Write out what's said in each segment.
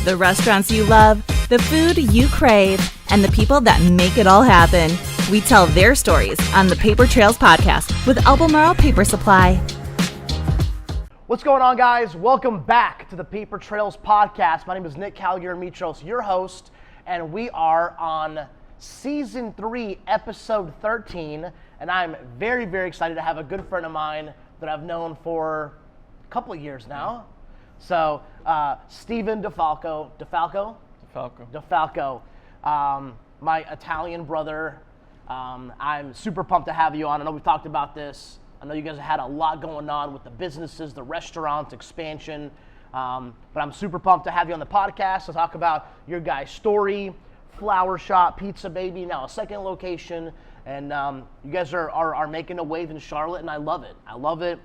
The restaurants you love, the food you crave, and the people that make it all happen. We tell their stories on the Paper Trails podcast with Albemarle Paper Supply. What's going on, guys? Welcome back to the Paper Trails podcast. My name is Nick Calgary-Mitros, your host, and we are on Season 3, Episode 13, and I'm very, very excited to have a good friend of mine that I've known for a couple of years now. So, Steven De Falco. My Italian brother. I'm super pumped to have you on. I know we've talked about this. I know you guys have had a lot going on with the businesses, the restaurants, expansion. But I'm super pumped to have you on the podcast to talk about your guys' story, flower shop, pizza baby, now a second location. And you guys are making a wave in Charlotte, and I love it.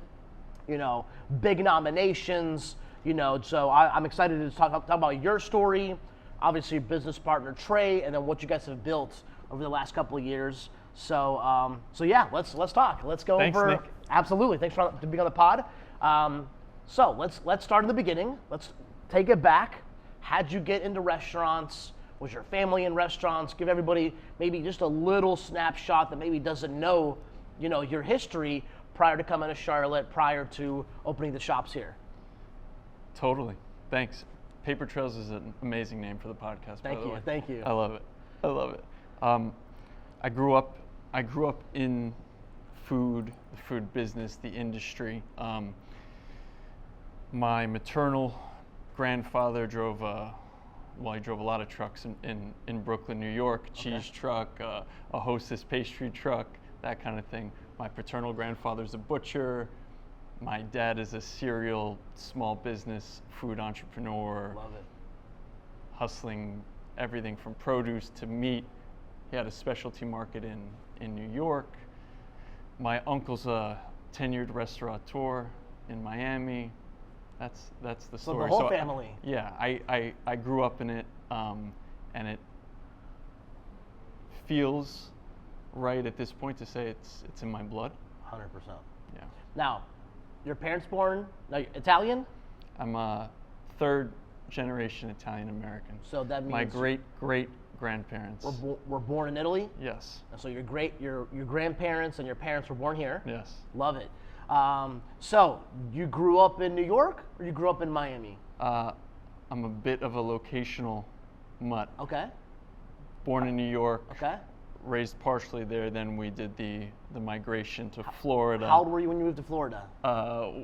You know, big nominations, you know, so I'm excited to talk about your story, obviously your business partner Trey, and then what you guys have built over the last couple of years. So yeah, let's talk. Let's go. Thanks, over. Nick. Absolutely. Thanks for being on the pod. So let's start in the beginning. Let's take it back. How'd you get into restaurants? Was your family in restaurants? Give everybody maybe just a little snapshot that maybe doesn't know, you know, your history prior to coming to Charlotte, prior to opening the shops here. Totally. Thanks. Paper Trails is an amazing name for the podcast. Thank you. I love it. I grew up in the food business, the industry. My maternal grandfather drove a lot of trucks in Brooklyn, New York, cheese truck, a Hostess pastry truck, that kind of thing. My paternal grandfather's a butcher. My dad is a serial small business food entrepreneur. Love it. Hustling everything from produce to meat. He had a specialty market in New York. My uncle's a tenured restaurateur in Miami. That's the story. So the whole family. I grew up in it, and it feels right at this point to say it's in my blood. 100%. Yeah. Now, your parents born Italian? I'm a third generation Italian American. So that means my great grandparents were born in Italy? Yes. And so your grandparents and your parents were born here? Yes. Love it. So you grew up in New York or you grew up in Miami? I'm a bit of a locational mutt. Okay. Born in New York. Okay. Raised partially there, then we did the migration to Florida. How old were you when you moved to Florida?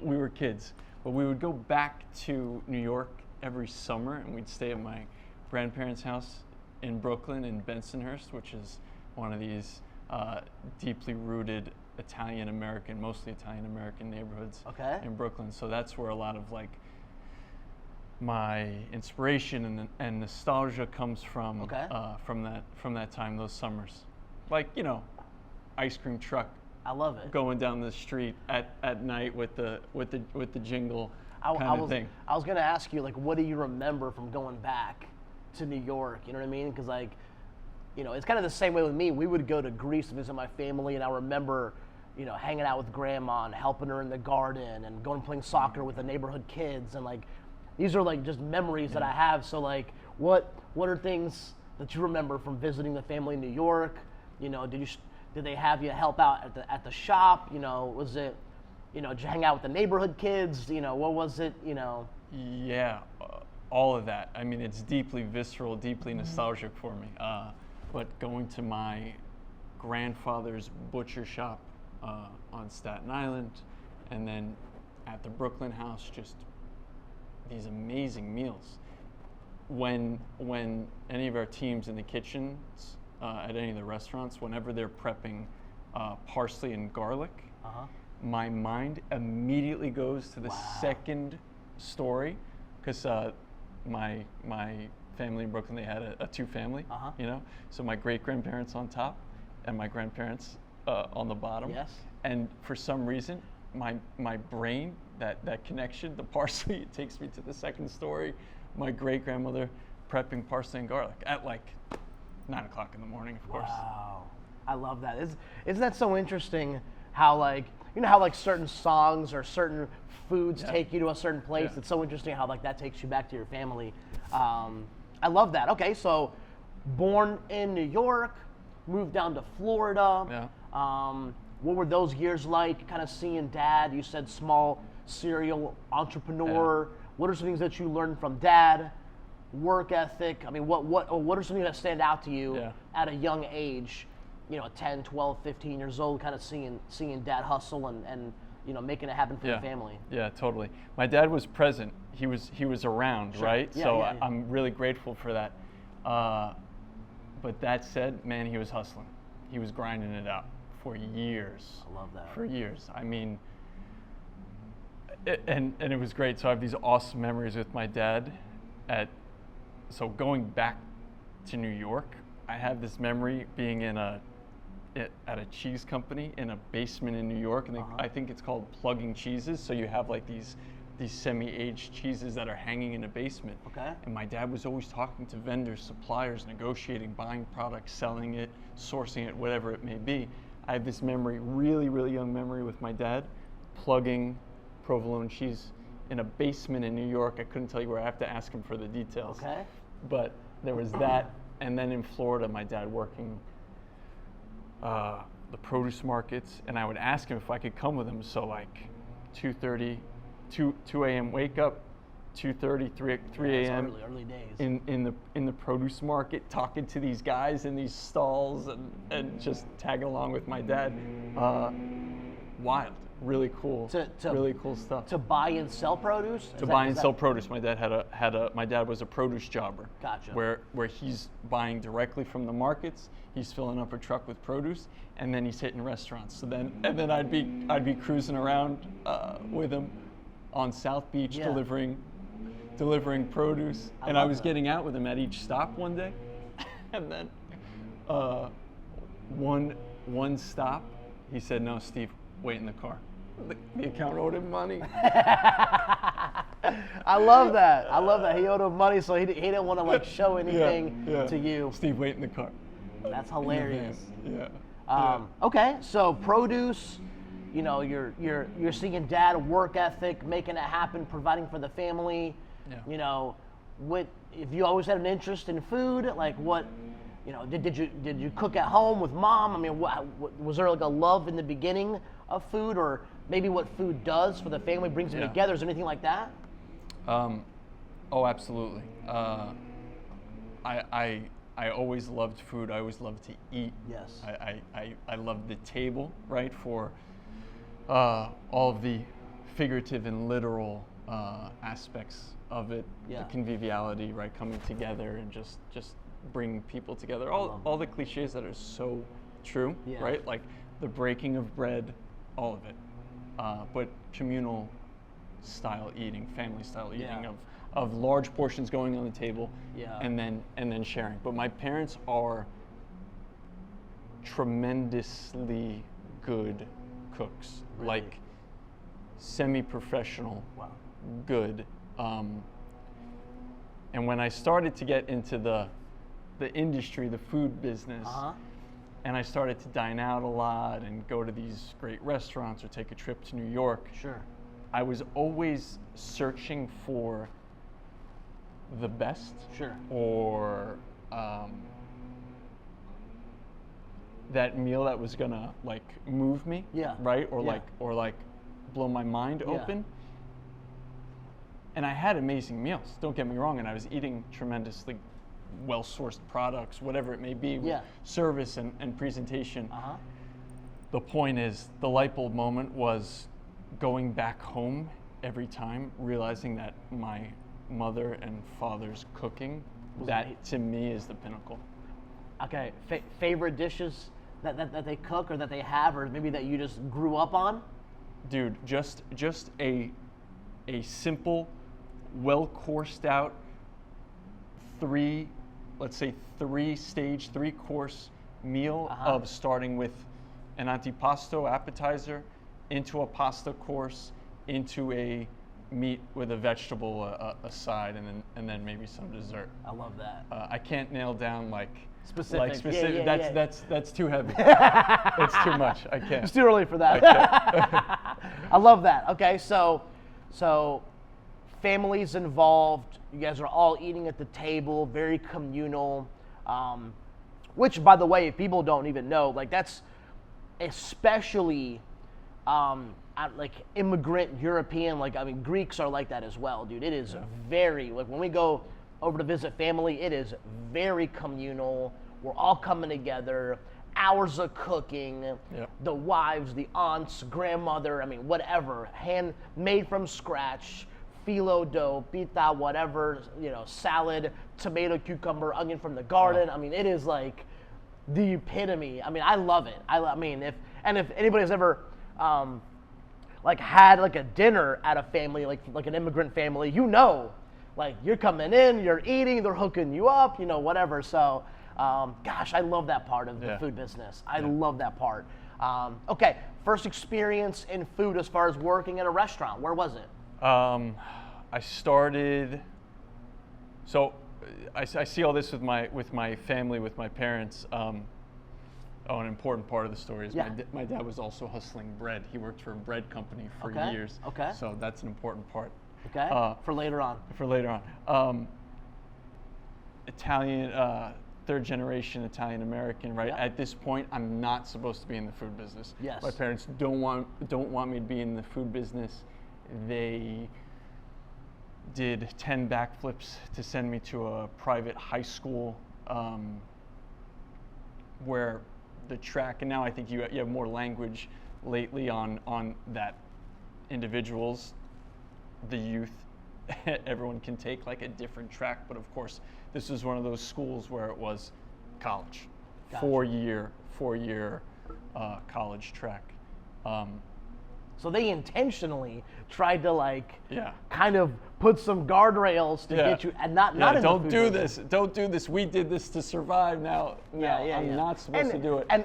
We were kids, but we would go back to New York every summer, and we'd stay at my grandparents' house in Brooklyn, in Bensonhurst, which is one of these deeply rooted mostly Italian American neighborhoods in Brooklyn. So that's where a lot of like my inspiration and nostalgia comes from. From that time, those summers. Like, you know, ice cream truck. I love it. Going down the street at night with the jingle kind of thing. I was gonna ask you, like, what do you remember from going back to New York? You know what I mean? Because, like, you know, it's kind of the same way with me. We would go to Greece to visit my family, and I remember, you know, hanging out with grandma and helping her in the garden and going and playing soccer with the neighborhood kids, and like, these are like just memories that I have. So like, what are things that you remember from visiting the family in New York? You know, did they have you help out at the shop? You know, was it, you know, did you hang out with the neighborhood kids? You know, what was it? You know. Yeah, all of that. I mean, it's deeply visceral, deeply nostalgic for me. But going to my grandfather's butcher shop on Staten Island, and then at the Brooklyn house, just these amazing meals. When any of our teams in the kitchens at any of the restaurants, whenever they're prepping parsley and garlic, my mind immediately goes to the second story, because my family in Brooklyn, they had a two-family, you know, so my great-grandparents on top and my grandparents on the bottom. Yes. And for some reason, my brain, that connection, the parsley, it takes me to the second story. My great-grandmother prepping parsley and garlic at like 9 o'clock in the morning, of course. Wow, I love that. Isn't that so interesting how, like, you know how like certain songs or certain foods take you to a certain place. Yeah. It's so interesting how like that takes you back to your family. I love that. Okay, so born in New York, moved down to Florida. Yeah. What were those years like? Kind of seeing dad. You said small serial entrepreneur. Yeah. What are some things that you learned from dad? Work ethic. I mean, what are some things that stand out to you at a young age? You know, 10, 12, 15 years old, kind of seeing dad hustle and you know, making it happen for the family. Yeah, totally. My dad was present. He was around, right? Yeah, so yeah. I'm really grateful for that. But that said, man, he was hustling. He was grinding it out for years. I love that. For years. I mean, and it was great. So I have these awesome memories with my dad. So going back to New York, I have this memory being at a cheese company in a basement in New York, and I think it's called plugging cheeses. So you have like these semi-aged cheeses that are hanging in a basement. Okay. And my dad was always talking to vendors, suppliers, negotiating, buying products, selling it, sourcing it, whatever it may be. I have this memory, really, really young memory with my dad, plugging provolone cheese in a basement in New York. I couldn't tell you where. I have to ask him for the details. Okay. But there was that, and then in Florida, my dad working the produce markets, and I would ask him if I could come with him. So like 2:30, 2 a.m. wake up, 2:30, 3 a.m. Early days. in the produce market, talking to these guys in these stalls and just tagging along with my dad. Wild, really cool, really cool stuff. To buy and sell produce. Sell produce. My dad was a produce jobber. Gotcha. Where he's buying directly from the markets. He's filling up a truck with produce, and then he's hitting restaurants. So then I'd be cruising around with him on South Beach delivering produce, and I was getting out with him at each stop one day, and then one stop, he said, "No, Steve, wait in the car." The account owed him money. I love that. I love that. He owed him money, so he didn't want to like show anything to you. Steve, wait in the car. That's hilarious. Yeah. Okay, so produce. You know, you're seeing dad work ethic, making it happen, providing for the family. Yeah. You know, if you always had an interest in food, like what, you know, did you cook at home with mom? I mean, was there like a love in the beginning of food, or maybe what food does for the family, brings them together? Is there anything like that? Oh, absolutely. I always loved food. I always loved to eat. Yes. I loved the table, right, for all of the figurative and literal aspects of it. Yeah. The conviviality, right, coming together and just bringing people together. All the cliches that are so true, right? Like the breaking of bread, all of it. But communal style eating, family style eating of large portions going on the table, and then sharing. But my parents are tremendously good cooks, like semi-professional, good. And when I started to get into the industry, the food business, and I started to dine out a lot and go to these great restaurants or take a trip to New York, I was always searching for the best, or that meal that was gonna like move me, right, or like blow my mind open. And I had amazing meals, don't get me wrong, and I was eating tremendously well-sourced products, whatever it may be, with service and presentation. The point is, the light bulb moment was going back home every time, realizing that my mother and father's cooking, that to me is the pinnacle. Okay, favorite dishes that they cook or that they have, or maybe that you just grew up on? Dude, just a simple, well coursed out three course meal of starting with an antipasto appetizer, into a pasta course, into a meat with a vegetable aside, and then maybe some dessert. I love that. I can't nail down like Specific. Like specific. Yeah. That's too heavy. It's too much. I can't. It's too early for that. I love that. Okay, so families involved. You guys are all eating at the table, very communal. Which, by the way, if people don't even know, like that's especially like immigrant European. Like I mean, Greeks are like that as well, dude. It is very like when we go over to visit family, it is very communal. We're all coming together. Hours of cooking. Yep. The wives, the aunts, grandmother. I mean, whatever, handmade from scratch. Phyllo dough, pita, whatever, salad, tomato, cucumber, onion from the garden. I mean, it is like the epitome. I mean, I love it. I mean, if anybody's ever like had like a dinner at a family, like an immigrant family, like you're coming in, you're eating, they're hooking you up, whatever. So, gosh, I love that part of the food business. I love that part. Okay, first experience in food as far as working at a restaurant. Where was it? I started. So, I see all this with my family, with my parents. An important part of the story is my dad was also hustling bread. He worked for a bread company for years. Okay. So that's an important part. Okay. For later on. Italian, third generation Italian American, right? At this point, I'm not supposed to be in the food business. Yes. My parents don't want me to be in the food business. They did 10 backflips to send me to a private high school where the track, and now I think you have more language lately on that individuals, the youth, everyone can take like a different track, but of course this was one of those schools where it was college. Gotcha. four-year college track. So they intentionally tried to kind of put some guardrails to get you, and not in don't do this. Don't do this. We did this to survive. Now I'm not supposed to do it. And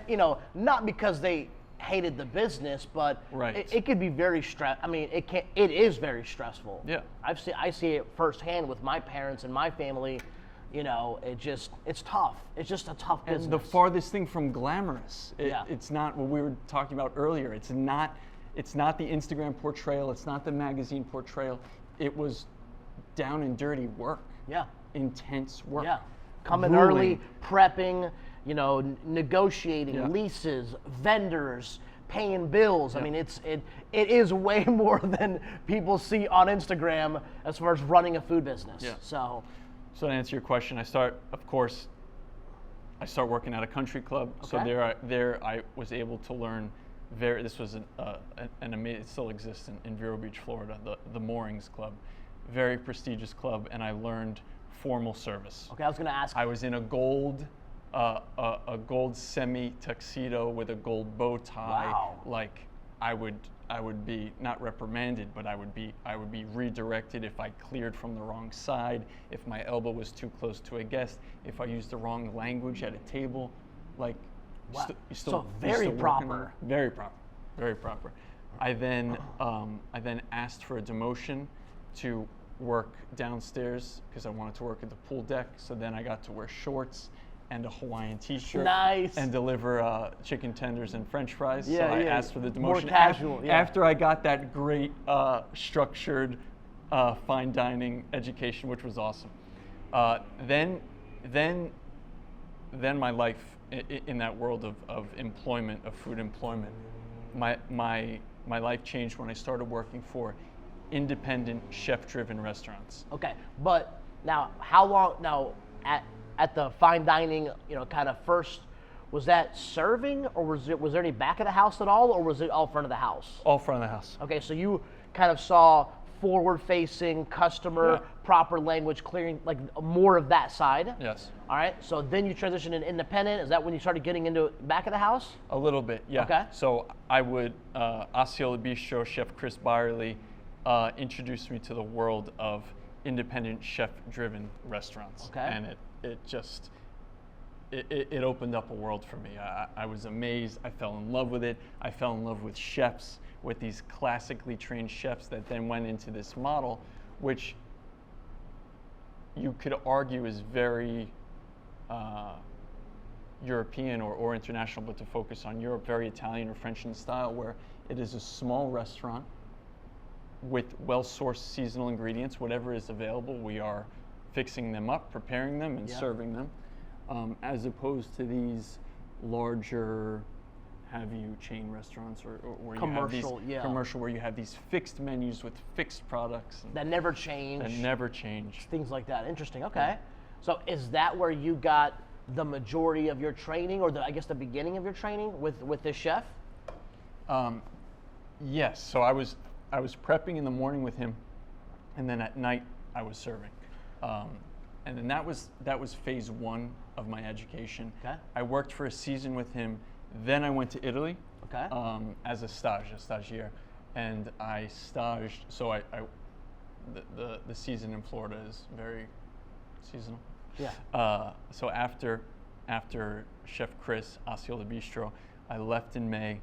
not because they hated the business, but it could be very I mean, it is very stressful. Yeah. I see it firsthand with my parents and my family. It's tough. It's just a tough business. And the farthest thing from glamorous. It's not what we were talking about earlier. It's not the Instagram portrayal. It's not the magazine portrayal. It was down and dirty work. Yeah. Intense work. Yeah. Coming early, prepping, negotiating leases, vendors, paying bills. I mean, it is way more than people see on Instagram as far as running a food business. Yeah. So to answer your question, I start working at a country club. Okay. So there I was able to learn. This was an amazing. It still exists in Vero Beach, Florida. The Moorings Club, very prestigious club, and I learned formal service. Okay, I was going to ask. I was in a gold semi tuxedo with a gold bow tie. Wow. Like I would be not reprimanded, but I would be redirected if I cleared from the wrong side, if my elbow was too close to a guest, if I used the wrong language at a table, like. Wow. So very proper. Very proper. I then asked for a demotion to work downstairs because I wanted to work at the pool deck. So then I got to wear shorts and a Hawaiian t-shirt. Nice. And deliver chicken tenders and French fries. So I asked for the demotion. More casual. After I got that great structured fine dining education, which was awesome. Then my life in that world of employment, of food employment, my life changed when I started working for independent chef-driven restaurants. Okay, but now how long? Now at the fine dining, kind of first, was that serving, or was there any back of the house at all, or was it all front of the house? All front of the house. Okay, so you kind of saw forward-facing customer, proper language clearing, like more of that side. Yes. All right. So then you transitioned in independent. Is that when you started getting into back of the house? A little bit, yeah. Okay. So I would Osceola Bistro chef Chris Byerly introduced me to the world of independent chef-driven restaurants. Okay. And it opened up a world for me. I was amazed. I fell in love with it. I fell in love with chefs, with these classically trained chefs that then went into this model, which you could argue is very European or international, but to focus on Europe, very Italian or French in style, where it is a small restaurant with well-sourced seasonal ingredients. Whatever is available, we are fixing them up, preparing them, and serving them, as opposed to these larger chain restaurants or where commercial, you have these commercial, where you have these fixed menus with fixed products that never change. Things like that. Interesting. Okay. So is that where you got the majority of your training, or I guess the beginning of your training with this chef? Yes. So I was prepping in the morning with him, and then at night I was serving. And then that was phase one of my education. Okay. I worked for a season with him. Then I went to Italy. Okay. As a stagiaire, and I staged. So the season in Florida is very seasonal. Yeah. So after Chef Chris Osceola Bistro, I left in May,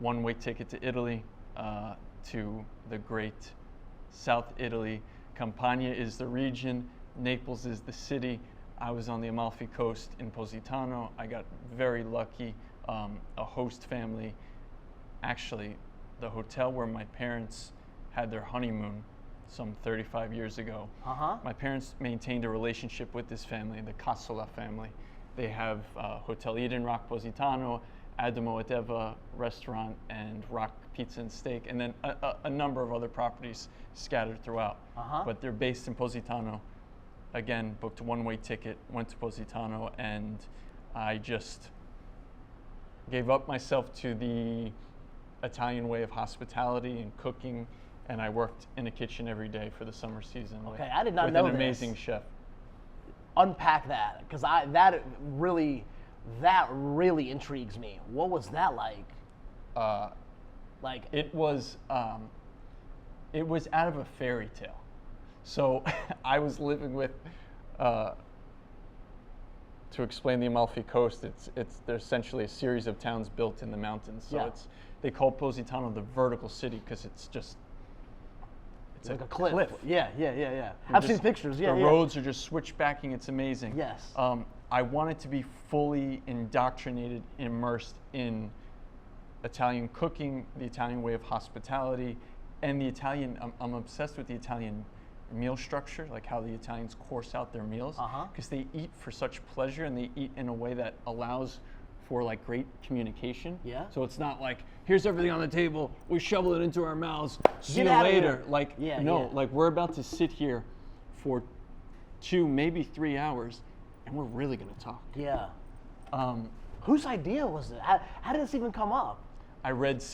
one-way ticket to Italy, to the great South Italy. Campania is the region, Naples is the city. I was on the Amalfi Coast in Positano. I got very lucky. A host family, actually, the hotel where my parents had their honeymoon some 35 years ago. My parents maintained a relationship with this family, the Cassola family. They have Hotel Eden, Rock Positano, Adamo at Eva restaurant, and Rock Pizza and Steak, and then a number of other properties scattered throughout. But they're based in Positano. Again, booked a one-way ticket, went to Positano, and I just gave up myself to the Italian way of hospitality and cooking, and I worked in a kitchen every day for the summer season. Okay, I did not know with an amazing chef. Unpack that, because that really intrigues me. What was that like? It was out of a fairy tale. So I was living with. To explain the Amalfi Coast, they're essentially a series of towns built in the mountains. So they call Positano the vertical city because it's like a cliff. Yeah. I've seen pictures. The roads are just switchbacking. It's amazing. Yes. I wanted to be fully indoctrinated, immersed in Italian cooking, the Italian way of hospitality, and the Italian. I'm obsessed with the Italian meal structure, like how the Italians course out their meals, because they eat for such pleasure, and they eat in a way that allows for like great communication. Yeah. So it's not like, here's everything on the table, we shovel it into our mouths, see you later. Like, like we're about to sit here for 2, maybe 3 hours, and we're really gonna talk. Yeah. Whose idea was it? How did this even come up? I read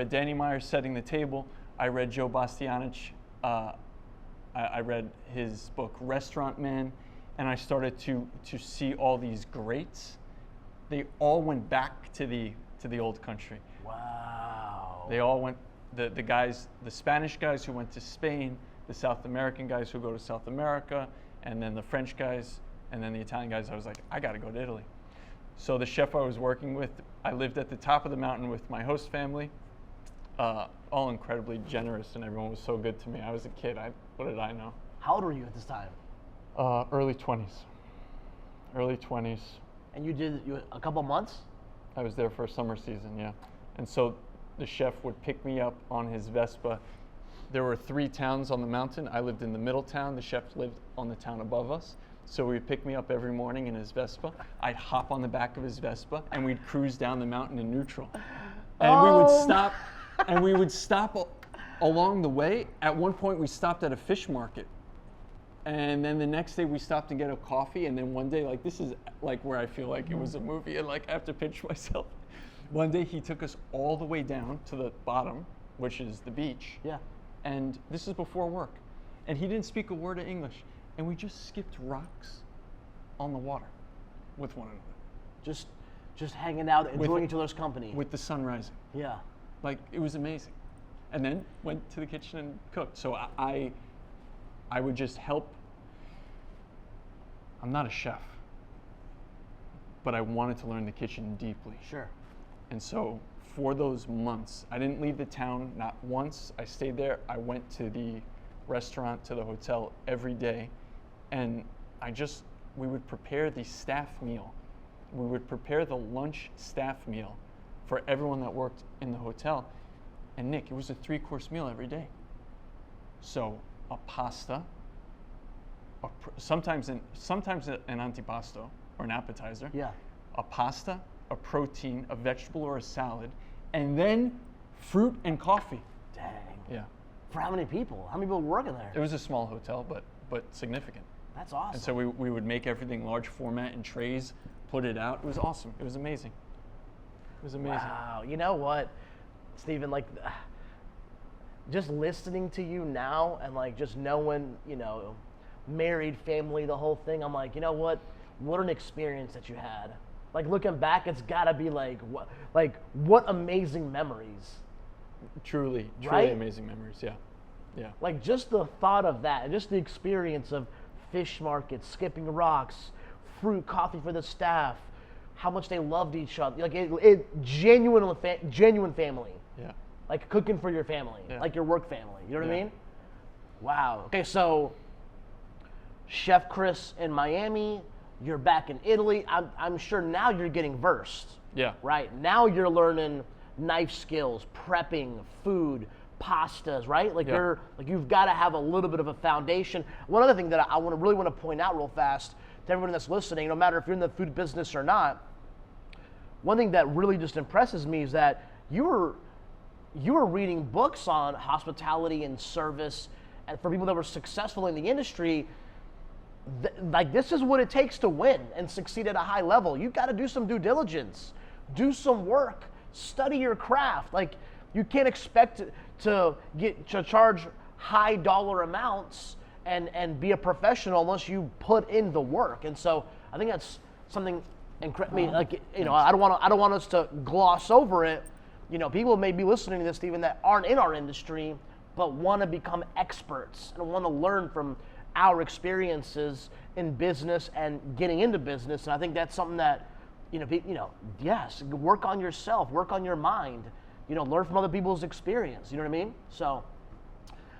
Danny Meyer Setting the Table. I read Joe Bastianich. I read his book Restaurant Man, and I started to see all these greats. They all went back to the old country. Wow. They all went, the guys, the Spanish guys who went to Spain, the South American guys who go to South America, and then the French guys, and then the Italian guys. I was like, I gotta go to Italy. So the chef I was working with, I lived at the top of the mountain with my host family. All incredibly generous, and everyone was so good to me. I was a kid. What did I know? How old were you at this time? Early 20s. And you did a couple months? I was there for a summer season, yeah. And so the chef would pick me up on his Vespa. There were 3 towns on the mountain. I lived in the middle town. The chef lived on the town above us. So he would pick me up every morning in his Vespa. I'd hop on the back of his Vespa, and we'd cruise down the mountain in neutral. And we would stop along the way. At one point, we stopped at a fish market. And then the next day, we stopped and get a coffee. And then one day, like, this is like where I feel like it was a movie, and like I have to pinch myself. One day, he took us all the way down to the bottom, which is the beach. Yeah. And this is before work. And he didn't speak a word of English. And we just skipped rocks on the water with one another. Just hanging out, enjoying each other's company. With the sun rising. Yeah. Like, it was amazing. And then went to the kitchen and cooked. So I would just help. I'm not a chef, but I wanted to learn the kitchen deeply. Sure. And so for those months, I didn't leave the town, not once. I stayed there. I went to the restaurant, to the hotel every day. And we would prepare the staff meal We would prepare the lunch staff meal for everyone that worked in the hotel. And Nick, it was a 3-course meal every day. So a pasta, sometimes an antipasto or an appetizer. Yeah. A pasta, a protein, a vegetable or a salad, and then fruit and coffee. Dang. Yeah. For how many people? How many people were working there? It was a small hotel, but significant. That's awesome. And so we would make everything large format in trays, put it out. It was awesome. It was amazing. It was amazing. Wow. You know what, Steven, like, just listening to you now and like just knowing, you know, married family, the whole thing, I'm like, you know what an experience that you had. Like, looking back, it's gotta be like what amazing memories. Truly Right? amazing memories. Yeah. Yeah. Like, just the thought of that, and just the experience of fish markets, skipping rocks, fruit, coffee for the staff, how much they loved each other. Like, it genuine family. Yeah. Like cooking for your family, Yeah. like your work family. You know what I Yeah. mean? Wow. Okay, so Chef Chris in Miami, you're back in Italy. I'm sure now you're getting versed. Yeah. Right? Now you're learning knife skills, prepping, food, pastas, right? Like, Yeah. you've got to have a little bit of a foundation. One other thing that I really want to point out real fast to everyone that's listening, no matter if you're in the food business or not, one thing that really just impresses me is that you were reading books on hospitality and service, and for people that were successful in the industry. Like, this is what it takes to win and succeed at a high level. You've got to do some due diligence, do some work, study your craft. Like, you can't expect to charge high dollar amounts and be a professional unless you put in the work. And so I think that's something incredible. Like, you know, I don't want us to gloss over it. You know, people may be listening to this, Steven, that aren't in our industry, but want to become experts and want to learn from our experiences in business and getting into business. And I think that's something that, yes, work on yourself, work on your mind, learn from other people's experience. You know what I mean? So,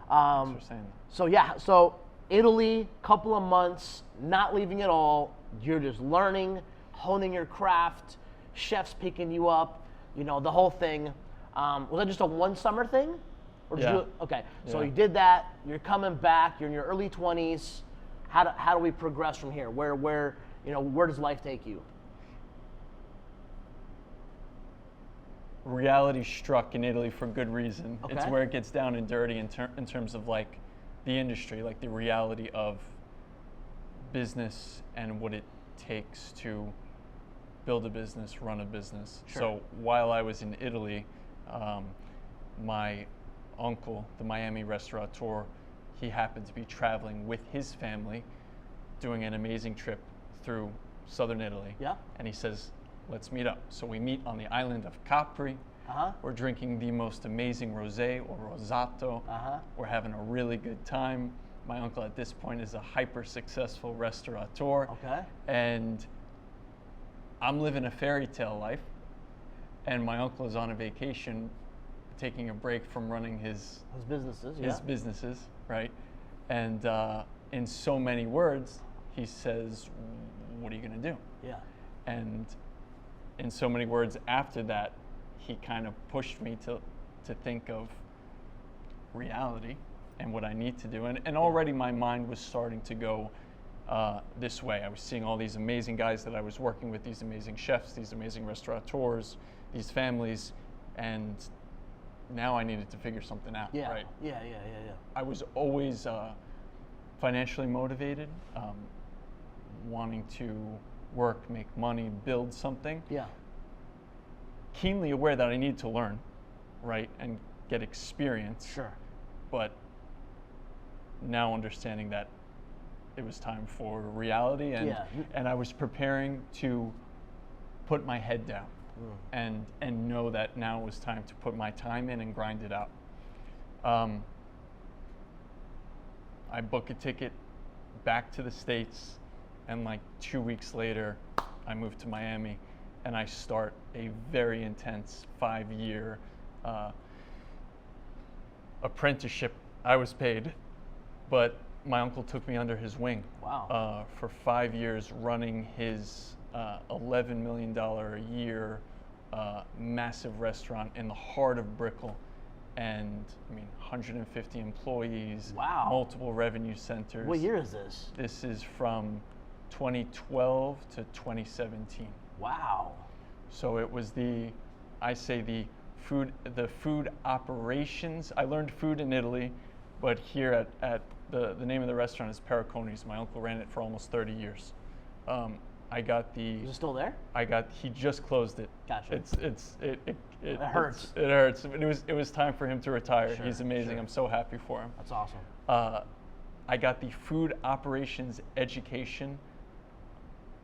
Thanks for saying that. so yeah, so Italy, couple of months, not leaving at all. You're just learning, honing your craft, chefs picking you up, the whole thing. Was that just a one summer thing? Or did Yeah. Okay, so Yeah. you did that. You're coming back. You're in your early 20s. How do we progress from here? Where does life take you? Reality struck in Italy for good reason. It's Okay. where it gets down and dirty in terms of like the industry, like the reality of business and what it takes to build a business, run a business. Sure. So while I was in Italy, my uncle, the Miami restaurateur, he happened to be traveling with his family, doing an amazing trip through southern Italy. Yeah. And he says, let's meet up. So we meet on the island of Capri. Uh-huh. We're drinking the most amazing rosé or rosato. Uh-huh. We're having a really good time. My uncle at this point is a hyper successful restaurateur. Okay. And I'm living a fairy tale life. And my uncle is on a vacation, taking a break from running his businesses, right? And in so many words, he says, what are you gonna do? Yeah. And in so many words after that, he kind of pushed me to think of reality and what I need to do. And already my mind was starting to go this way. I was seeing all these amazing guys that I was working with, these amazing chefs, these amazing restaurateurs, these families, and now I needed to figure something out, Yeah. right? Yeah. I was always financially motivated, wanting to work, make money, build something. Yeah. Keenly aware that I need to learn, right, and get experience. Sure. But now understanding that it was time for reality, and Yeah. and I was preparing to put my head down, and know that now it was time to put my time in and grind it out. I book a ticket back to the States, and like 2 weeks later, I moved to Miami, and I start a very intense 5-year apprenticeship. I was paid, but my uncle took me under his wing. Wow. For 5 years, running his $11 million a year massive restaurant in the heart of Brickell. And I mean, 150 employees, Wow. multiple revenue centers. What year is this? This is from 2012 to 2017. Wow. So it was the food operations. I learned food in Italy, but here at the name of the restaurant is Periconi's. My uncle ran it for almost 30 years. I got the. Is it still there? He just closed it. Gotcha. It hurts. It hurts. It was time for him to retire. Sure, He's amazing. sure. I'm so happy for him. That's awesome. I got the food operations education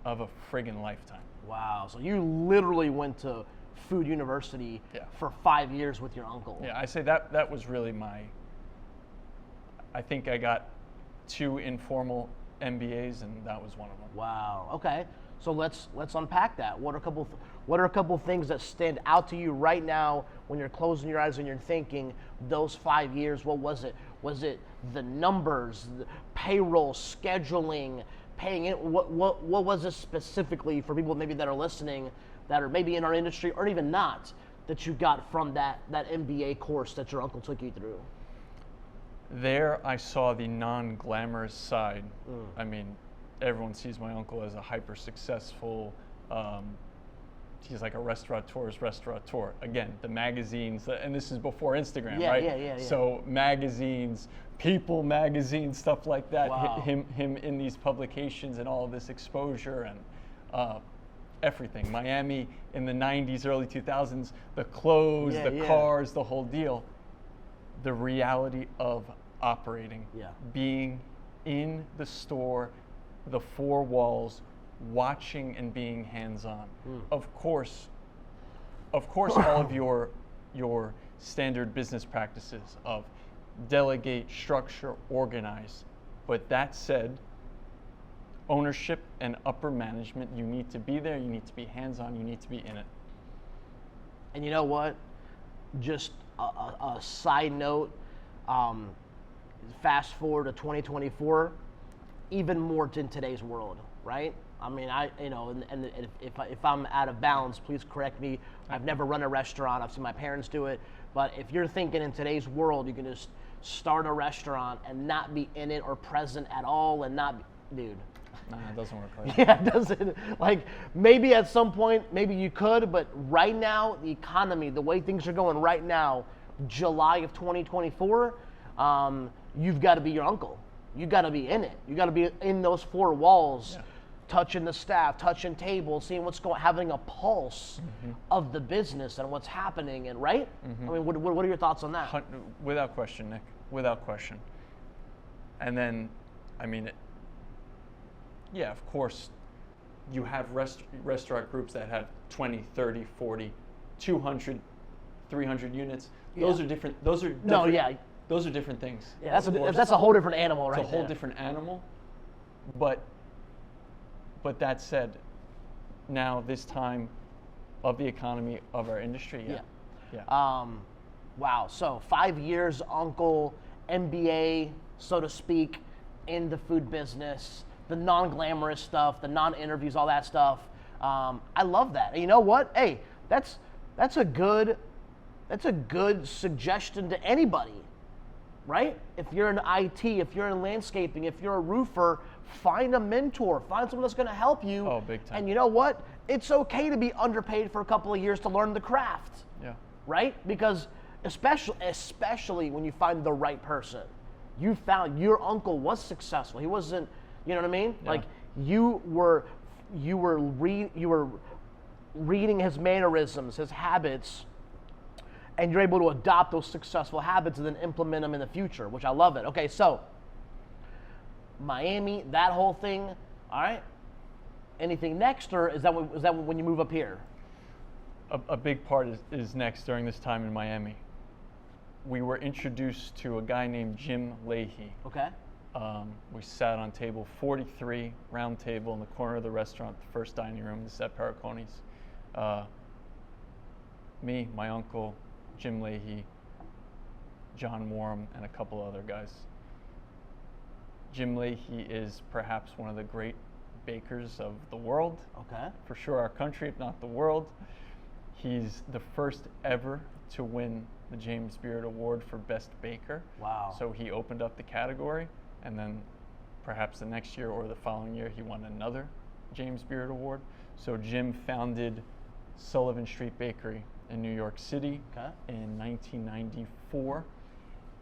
of a friggin' lifetime. Wow. So you literally went to food university for 5 years with your uncle. Yeah, I say that was really I think I got 2 informal MBAs, and that was one of them. Wow. Okay. So let's unpack that. What are a couple things that stand out to you right now when you're closing your eyes and you're thinking those 5 years? What was it? Was it the numbers, the payroll, scheduling, paying it? What was it specifically for people maybe that are listening that are maybe in our industry or even not that you got from that MBA course that your uncle took you through? There I saw the non-glamorous side. I mean, everyone sees my uncle as a hyper successful, he's like a restaurateur's restaurateur. Again, the magazines, and this is before Instagram, right? Yeah. So magazines, People magazine, stuff like that, Wow. him in these publications and all of this exposure and everything. Miami in the 90s, early 2000s, the clothes, the cars, the whole deal. The reality of operating, being in the store, the 4 walls, watching and being hands-on. Of course, all of your standard business practices of delegate, structure, organize. But that said, ownership and upper management, you need to be there, you need to be hands-on, you need to be in it. And you know what? Just a side note, fast forward to 2024, even more in today's world, right? I mean, and if I'm out of bounds, please correct me. I've never run a restaurant. I've seen my parents do it. But if you're thinking in today's world, you can just start a restaurant and not be in it or present at all and not, dude. Nah, it doesn't work like that. Yeah, it doesn't. Like, maybe at some point, maybe you could, but right now, the economy, the way things are going right now, July of 2024, you've got to be your uncle. You got to be in it. You got to be in those 4 walls, touching the staff, touching tables, seeing what's going, having a pulse of the business and what's happening. And right? I mean, what are your thoughts on that? Without question, Nick. Without question. And then, I mean, of course, you have restaurant groups that have 20, 30, 40, 200, 300 units. Those are different. Those are different. Those are different things. Yeah, that's a whole different animal, right? It's a whole different animal. But that said, now this time of the economy of our industry, wow. So 5 years, uncle, MBA, so to speak, in the food business, the non-glamorous stuff, the non-interviews, all that stuff. I love that. And you know what? Hey, that's a good suggestion to anybody, right? If you're in IT, if you're in landscaping, if you're a roofer, find a mentor, find someone that's going to help you. Oh, big time. And you know what? It's okay to be underpaid for a couple of years to learn the craft. Yeah. Right? Because especially when you find the right person. You found your uncle was successful. He wasn't, you know what I mean? Yeah. Like you were reading his mannerisms, his habits, and you're able to adopt those successful habits and then implement them in the future, which I love it. Okay, so Miami, that whole thing, all right? Anything next, or is that when you move up here? A big part is next during this time in Miami. We were introduced to a guy named Jim Leahy. Okay. We sat on table 43, round table in the corner of the restaurant, the first dining room. This is at Periconi's. Me, my uncle, Jim Leahy, John Warren, and a couple other guys. Jim Leahy is perhaps one of the great bakers of the world. Okay. For sure our country, if not the world. He's the first ever to win the James Beard Award for Best Baker. Wow. So he opened up the category, and then perhaps the next year or the following year he won another James Beard Award. So Jim founded Sullivan Street Bakery in New York City in 1994,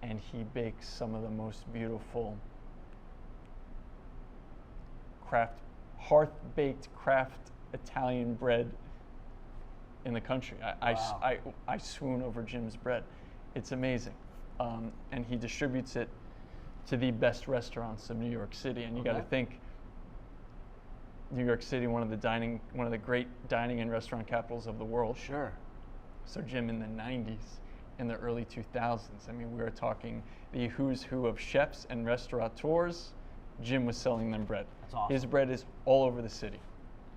and he bakes some of the most beautiful hearth-baked craft Italian bread in the country. I swoon over Jim's bread. It's amazing. And he distributes it to the best restaurants of New York City. And you got to think, New York City, one of the great dining and restaurant capitals of the world. Sure. So Jim in the 90s, in the early 2000s, I mean, we were talking the who's who of chefs and restaurateurs. Jim was selling them bread. That's awesome. His bread is all over the city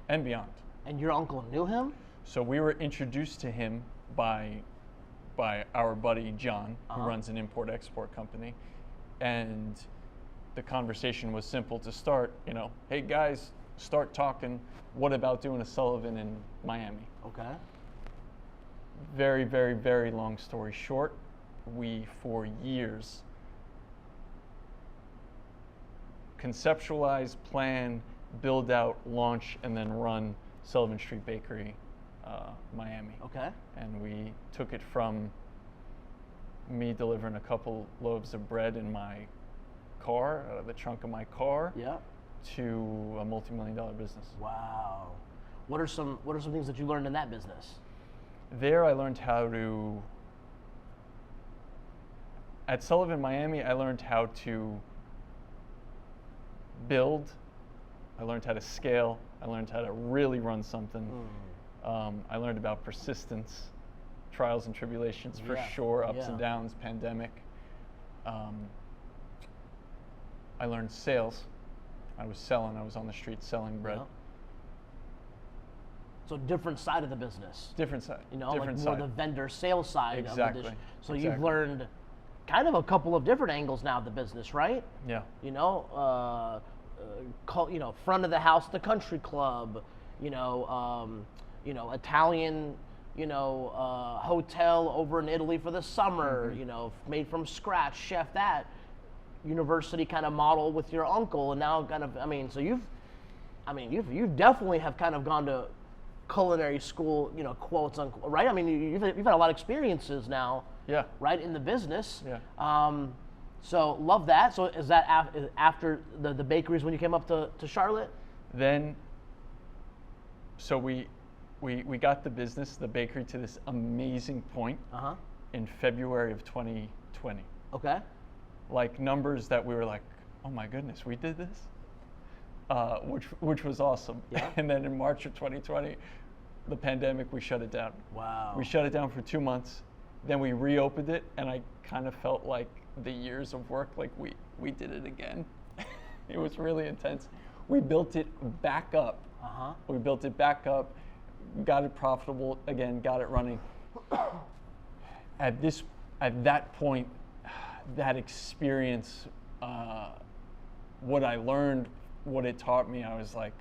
and beyond. And your uncle knew him? So we were introduced to him by our buddy John, who runs an import-export company. And the conversation was simple to start, hey guys, start talking, what about doing a Sullivan in Miami? Okay. Very, very, very long story short, we, for years, conceptualize, plan, build out, launch, and then run Sullivan Street Bakery, Miami. Okay. And we took it from me delivering a couple loaves of bread in my car, out of the trunk of my car, to a multi-million-dollar business. Wow. What are some things that you learned in that business? There I learned how to, at Sullivan Miami, I learned how to build, I learned how to scale, I learned how to really run something. I learned about persistence, trials and tribulations for sure, ups and downs, pandemic. I learned sales. I was on the street selling bread. So different side of the business. Different side. Like more the vendor sales side of the dish. So you've learned kind of a couple of different angles now of the business, right? Yeah. Front of the house, the country club, Italian, hotel over in Italy for the summer, made from scratch, chef that, university kind of model with your uncle, and now kind of, so you've definitely have kind of gone to culinary school, quotes unquote, right? You've had a lot of experiences now, right, in the business. So love that. So is that after the bakeries when you came up to Charlotte? Then, so we got the bakery to this amazing point in February of 2020. Okay. Like numbers that we were like, oh my goodness, we did this? Which was awesome. Yeah. And then in March of 2020, the pandemic, we shut it down. Wow. We shut it down for 2 months. Then we reopened it, and I kind of felt like the years of work, like we did it again. It was really intense. We built it back up. We built it back up, got it profitable again, got it running. At that point, that experience, what I learned, what it taught me, I was like,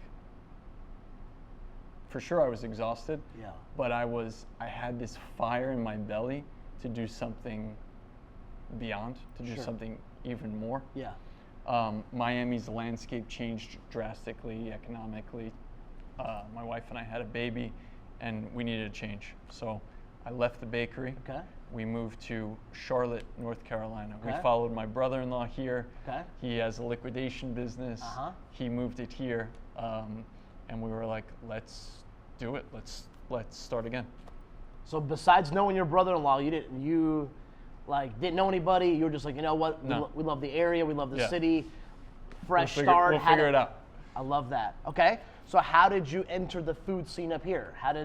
for sure I was exhausted. Yeah. But I had this fire in my belly to do something beyond, to do something even more. Yeah. Miami's landscape changed drastically economically. My wife and I had a baby, and we needed a change. So I left the bakery. Okay. We moved to Charlotte, North Carolina. Okay. We followed my brother-in-law here. Okay. He has a liquidation business. He moved it here, and we were like, let's do it. Let's start again. So besides knowing your brother-in-law, you didn't know anybody? You were just like, you know what? No. We love the area. We love the city. Fresh We'll start. figure it out. I love that. Okay. So how did you enter the food scene up here? How do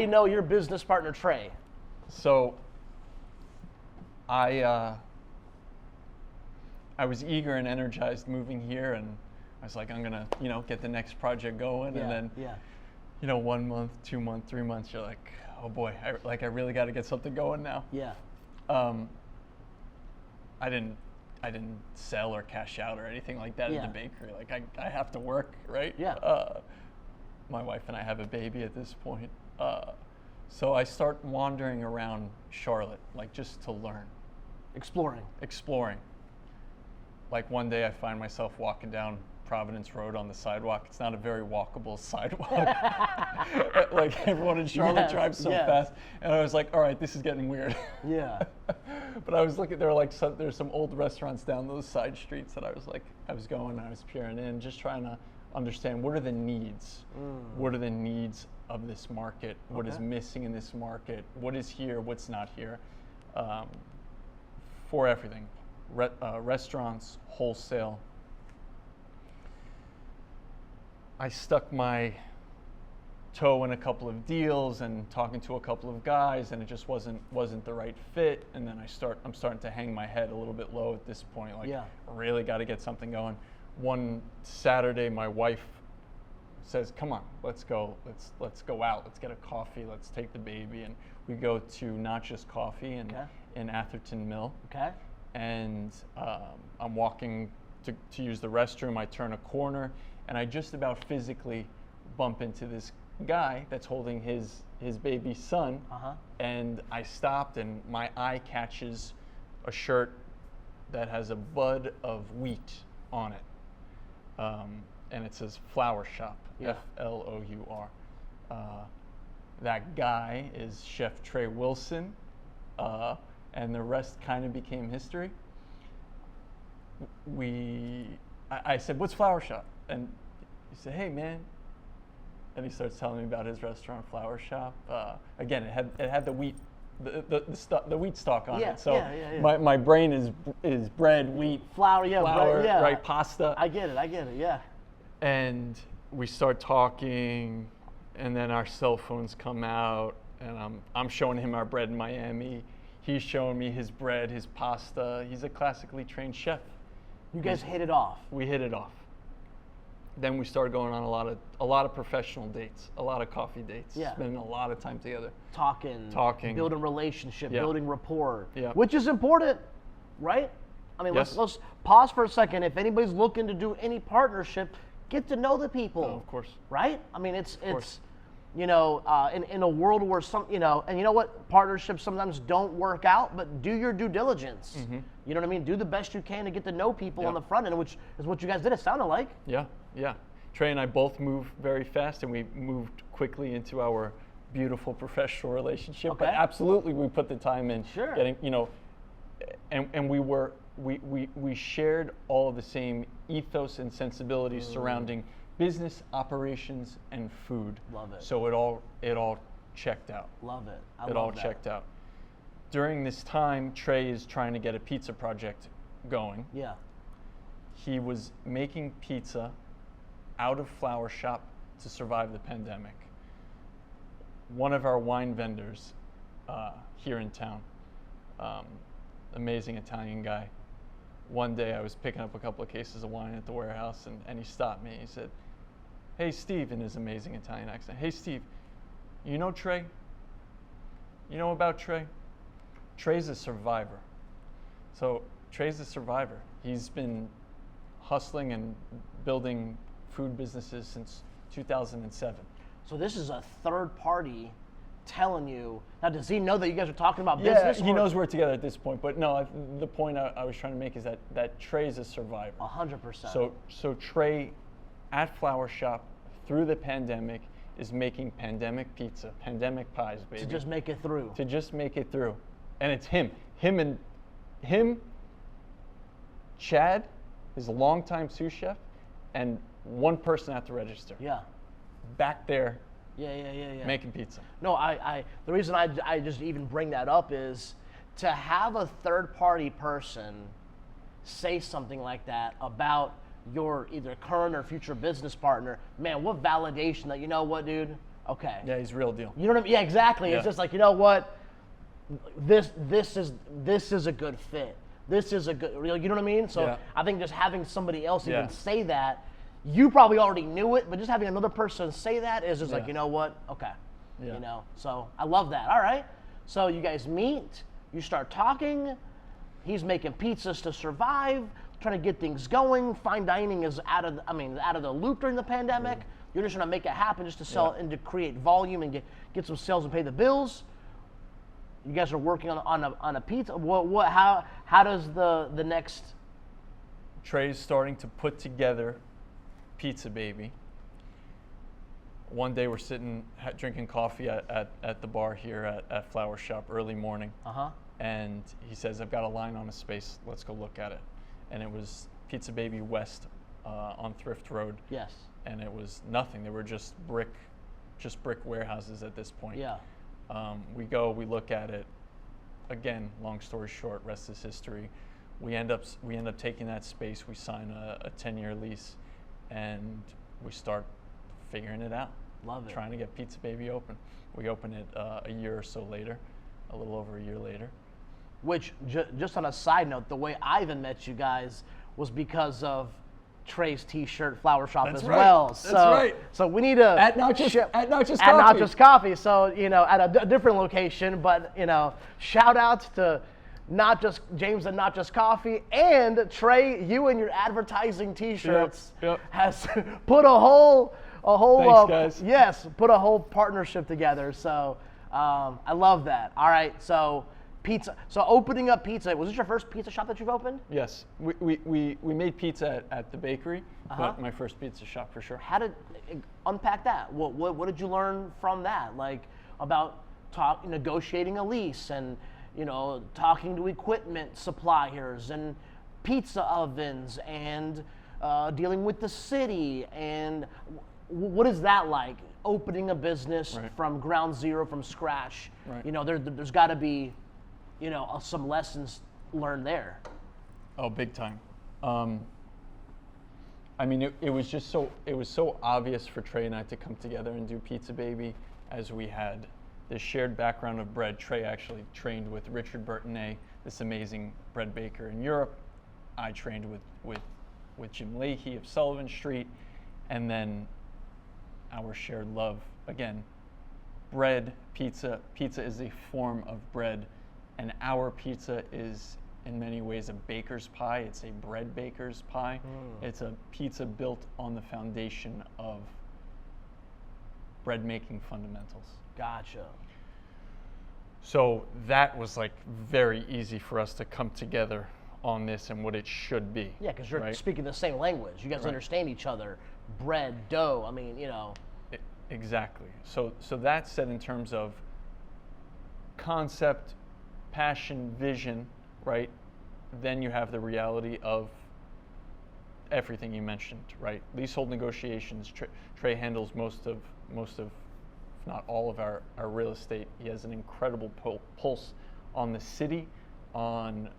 you know your business partner Trey? So I was eager and energized moving here, and I was like, I'm gonna get the next project going. And then 1 month, 2 months, 3 months, you're like, oh boy, I really got to get something going now. Yeah. I didn't I didn't sell or cash out or anything like that at the bakery. Like I have to work, right? Yeah. My wife and I have a baby at this point. So I start wandering around Charlotte, like just to learn. Exploring. Like one day I find myself walking down Providence Road on the sidewalk. It's not a very walkable sidewalk. Like everyone in Charlotte drives so fast. And I was like, all right, this is getting weird. Yeah. But I was looking, there's some old restaurants down those side streets that I was going, I was peering in, just trying to understand what are the needs? What are the needs of this market? What is missing in this market? What is here? What's not here? For everything. Restaurants, wholesale. I stuck my toe in a couple of deals and talking to a couple of guys, and it just wasn't the right fit. And then I'm starting to hang my head a little bit low at this point. Like, really got to get something going. One Saturday, my wife says, "Come on, let's go. Let's go out. Let's get a coffee. Let's take the baby." And we go to Not Just Coffee in Atherton Mill. Okay. And I'm walking to use the restroom. I turn a corner, and I just about physically bump into this guy that's holding his baby son. And I stopped, and my eye catches a shirt that has a bud of wheat on it. And it says Flower Shop, Flour. That guy is Chef Trey Wilson, and the rest kind of became history. I said, "What's Flower Shop?" And he said, "Hey, man." And he starts telling me about his restaurant, Flower Shop. Again, it had the wheat, the wheat stalk on it. So my brain is bread, wheat, flour, bread, right, pasta. I get it, yeah. And we start talking, and then our cell phones come out, and I'm showing him our bread in Miami. He's showing me his bread, his pasta. He's a classically trained chef. You guys hit it off. We hit it off. Then we started going on a lot of professional dates, a lot of coffee dates, spending a lot of time together. Talking. Building relationship, building rapport, Yeah. which is important, right? I mean, let's pause for a second. If anybody's looking to do any partnership, get to know the people. Oh, of course. Right? I mean, it's in a world where and you know what? Partnerships sometimes don't work out, but do your due diligence. Mm-hmm. You know what I mean? Do the best you can to get to know people on the front end, which is what you guys did, it sounded like. Yeah. Trey and I both moved very fast, and we moved quickly into our beautiful professional relationship. Okay. But absolutely, we put the time in. Sure. Getting, and we shared all of the same ethos and sensibilities surrounding business, operations, and food. Love it. So it all checked out. Love it. It all checked out. During this time, Trey is trying to get a pizza project going. Yeah. He was making pizza out of Flower Shop to survive the pandemic. One of our wine vendors here in town, amazing Italian guy. One day I was picking up a couple of cases of wine at the warehouse, and he stopped me. He said, "Hey, Steve," in his amazing Italian accent. "Hey, Steve, you know Trey? You know about Trey? Trey's a survivor." So Trey's a survivor. He's been hustling and building food businesses since 2007. So this is a third party telling you. Now, does he know that you guys are talking about business? Yeah, he knows we're together at this point. But no, the point I was trying to make is that Trey's a survivor. 100%. So Trey, at Flower Shop, through the pandemic, is making pandemic pizza, pandemic pies, baby. To just make it through. And it's him, Chad, his longtime sous chef, and one person at the register. Yeah. Back there. Yeah. Making pizza. No, the reason I just even bring that up is to have a third party person say something like that about your either current or future business partner. Man, what validation that, you know what, dude? Okay. Yeah, he's real deal. You know what I mean? Yeah, exactly. Yeah. It's just like, you know what? This is a good fit. This is a good, you know what I mean? So I think just having somebody else even say that, you probably already knew it, but just having another person say that is just like, you know what? Okay. Yeah. You know, so I love that. All right. So you guys meet, you start talking. He's making pizzas to survive, trying to get things going. Fine dining is out of the loop during the pandemic. You're just trying to make it happen just to sell and to create volume and get some sales and pay the bills. You guys are working on a pizza. How does the next? Trey's starting to put together Pizza Baby. One day we're sitting drinking coffee at the bar here at Flower Shop early morning. And he says, I've got a line on a space, let's go look at it. And it was Pizza Baby West on Thrift Road. Yes. And it was nothing. They were just brick warehouses at this point. Yeah. We look at it. Again, long story short, rest is history. We end up taking that space. We sign a 10-year lease, and we start figuring it out. Love it. Trying to get Pizza Baby open. We open it a year or so later, a little over a year later. Which, just on a side note, the way I even met you guys was because of Trey's T-shirt Flower Shop as well. That's right. So we need to at Not Just Coffee. So at a different location, but shout out to Not Just James and Not Just Coffee, and Trey. You and your advertising T-shirts has put a whole Thanks, guys. Yes, put a whole partnership together. So I love that. All right, so. Pizza. So opening up pizza. Was this your first pizza shop that you've opened? Yes, we made pizza at the bakery, but my first pizza shop for sure. How did unpack that? What did you learn from that? Like about negotiating a lease and talking to equipment suppliers and pizza ovens and dealing with the city, and what is that like? Opening a business from ground zero, from scratch. Right. There's got to be some lessons learned there. Oh, big time. It was so obvious for Trey and I to come together and do Pizza Baby, as we had this shared background of bread. Trey actually trained with Richard Burton, this amazing bread baker in Europe. I trained with Jim Leahy of Sullivan Street, and then our shared love, again, bread, pizza. Pizza is a form of bread. And our pizza is, in many ways, a baker's pie. It's a bread baker's pie. It's a pizza built on the foundation of bread making fundamentals. Gotcha. So that was very easy for us to come together on this and what it should be. Yeah, because you're speaking the same language. You guys understand each other. Bread, dough. Exactly. So that's said in terms of concept, passion, vision, right? Then you have the reality of everything you mentioned, right? Leasehold negotiations. Trey handles most of, if not all of our real estate. He has an incredible pulse on the city, on